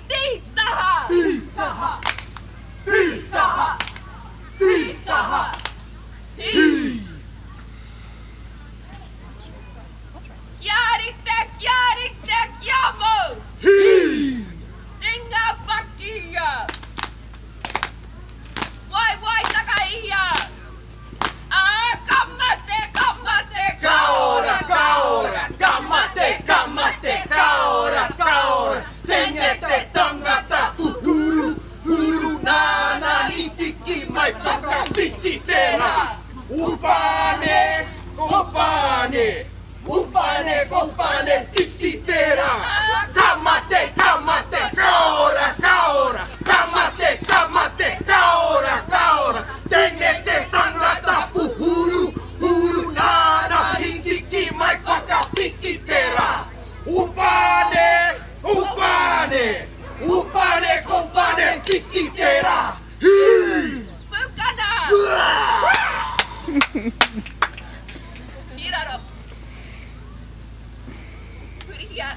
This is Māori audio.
Tiitaha! Tiitaha! Tiitaha! Tiitaha! Kiaritek, jamo! Dinga pakia! Vai, takaia! Kammate! Kaora, kaora, kammate, kammate, kaora, kaora. Tengete tangata uhuru, huru nana itiki mai paka tititera. Upane, kopane, upane, kopane, tititera. Kammate, kammate, kaora, kaora. Kammate, kammate, kaora, kaora. Tengete tangata uhuru, huru nana itiki mai paka tititera. Upane, upane, upane, kopane, tititera. Pukana! Hiraro! Puriya!